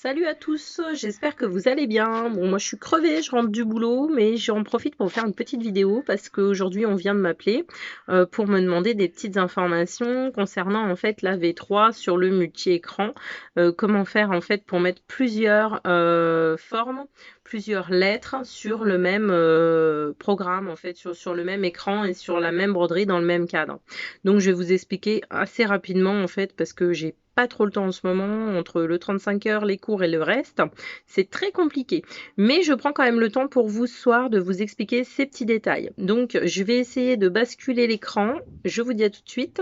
Salut à tous, j'espère que vous allez bien. Bon, moi je suis crevée, je rentre du boulot, mais j'en profite pour faire une petite vidéo parce qu'aujourd'hui on vient de m'appeler pour me demander des petites informations concernant en fait la V3 sur le multi-écran. Comment faire en fait pour mettre plusieurs formes, plusieurs lettres sur le même programme, en fait, sur le même écran et sur la même broderie dans le même cadre. Donc je vais vous expliquer assez rapidement en fait parce que j'ai pas trop le temps en ce moment, entre le 35 heures, les cours et le reste. C'est très compliqué. Mais je prends quand même le temps pour vous ce soir de vous expliquer ces petits détails. Donc, je vais essayer de basculer l'écran. Je vous dis à tout de suite.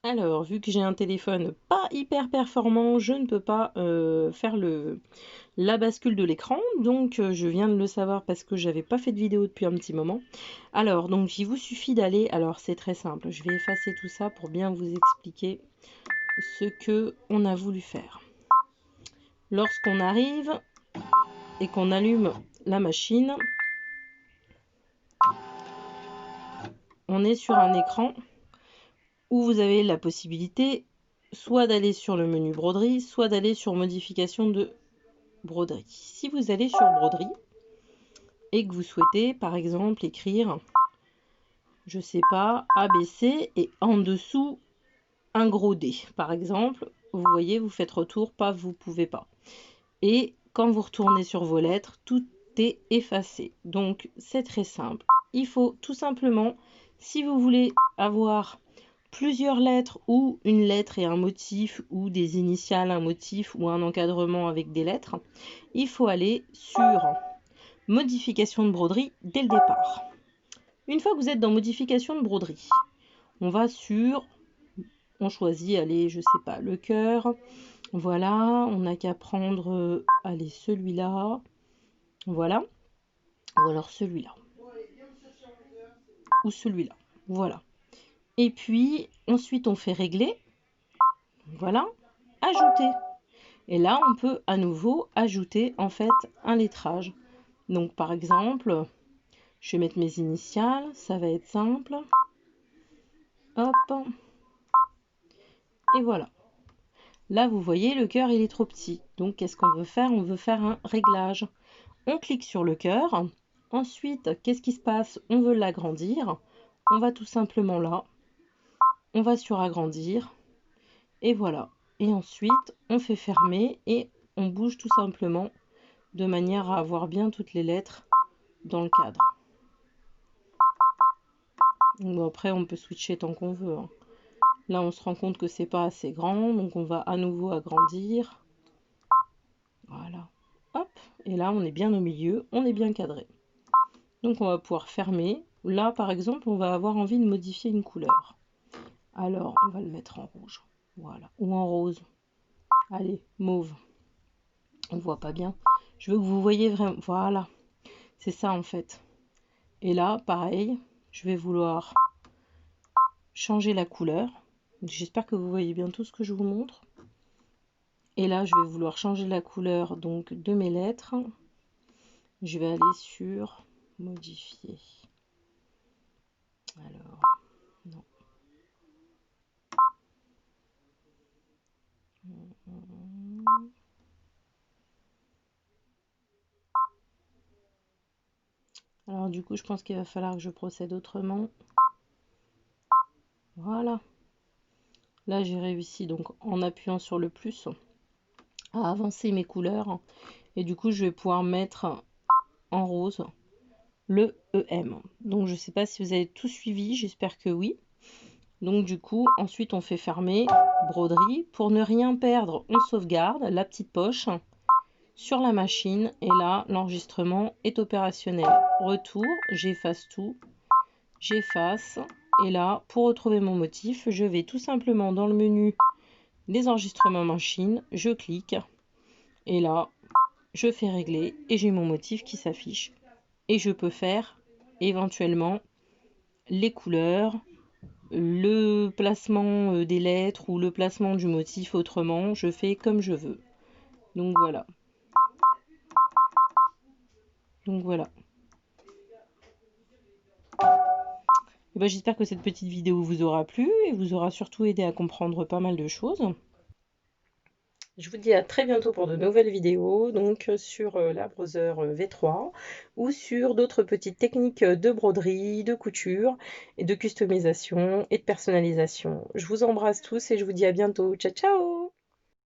Alors, vu que j'ai un téléphone pas hyper performant, je ne peux pas faire la bascule de l'écran. Donc, je viens de le savoir parce que j'avais pas fait de vidéo depuis un petit moment. Alors, donc, il vous suffit d'aller... Alors, c'est très simple. Je vais effacer tout ça pour bien vous expliquer ce que on a voulu faire. Lorsqu'on arrive et qu'on allume la machine, on est sur un écran où vous avez la possibilité soit d'aller sur le menu broderie, soit d'aller sur modification de broderie. Si vous allez sur broderie et que vous souhaitez par exemple écrire, je sais pas, ABC et en dessous un gros D par exemple, vous voyez, vous faites retour, pas, vous pouvez pas. Et quand vous retournez sur vos lettres, tout est effacé. Donc c'est très simple. Il faut tout simplement, si vous voulez avoir plusieurs lettres ou une lettre et un motif ou des initiales, un motif ou un encadrement avec des lettres, il faut aller sur modification de broderie dès le départ. Une fois que vous êtes dans modification de broderie, on va sur, on choisit, allez, je sais pas, le cœur. Voilà, on n'a qu'à prendre, allez, celui-là. Voilà. Ou alors celui-là. Ou celui-là. Voilà. Et puis, ensuite, on fait régler. Voilà. Ajouter. Et là, on peut à nouveau ajouter, en fait, un lettrage. Donc, par exemple, je vais mettre mes initiales. Ça va être simple. Hop. Et voilà. Là, vous voyez, le cœur, il est trop petit. Donc, qu'est-ce qu'on veut faire? On veut faire un réglage. On clique sur le cœur. Ensuite, qu'est-ce qui se passe? On veut l'agrandir. On va tout simplement là. On va sur agrandir. Et voilà. Et ensuite, on fait fermer et on bouge tout simplement de manière à avoir bien toutes les lettres dans le cadre. Bon, après, on peut switcher tant qu'on veut, hein. Là, on se rend compte que c'est pas assez grand, donc on va à nouveau agrandir. Voilà. Hop. Et là, on est bien au milieu, on est bien cadré. Donc, on va pouvoir fermer. Là, par exemple, on va avoir envie de modifier une couleur. Alors, on va le mettre en rouge. Voilà. Ou en rose. Allez, mauve. On voit pas bien. Je veux que vous voyez vraiment. Voilà. C'est ça, en fait. Et là, pareil, je vais vouloir changer la couleur. J'espère que vous voyez bien tout ce que je vous montre. Et là, je vais vouloir changer la couleur donc de mes lettres. Je vais aller sur modifier. Alors, non. Alors du coup, je pense qu'il va falloir que je procède autrement. Voilà. Là, j'ai réussi donc en appuyant sur le plus à avancer mes couleurs. Et du coup, je vais pouvoir mettre en rose le EM. Donc, je ne sais pas si vous avez tout suivi. J'espère que oui. Donc, du coup, ensuite, on fait fermer broderie. Pour ne rien perdre, on sauvegarde la petite poche sur la machine. Et là, l'enregistrement est opérationnel. Retour, j'efface tout. J'efface. Et là, pour retrouver mon motif, je vais tout simplement dans le menu des enregistrements machine, je clique et là, je fais régler et j'ai mon motif qui s'affiche. Et je peux faire éventuellement les couleurs, le placement des lettres ou le placement du motif autrement. Je fais comme je veux. Donc voilà. Donc voilà. Ben, j'espère que cette petite vidéo vous aura plu et vous aura surtout aidé à comprendre pas mal de choses. Je vous dis à très bientôt pour de nouvelles vidéos, donc sur la Brother V3 ou sur d'autres petites techniques de broderie, de couture et de customisation et de personnalisation. Je vous embrasse tous et je vous dis à bientôt. Ciao ciao!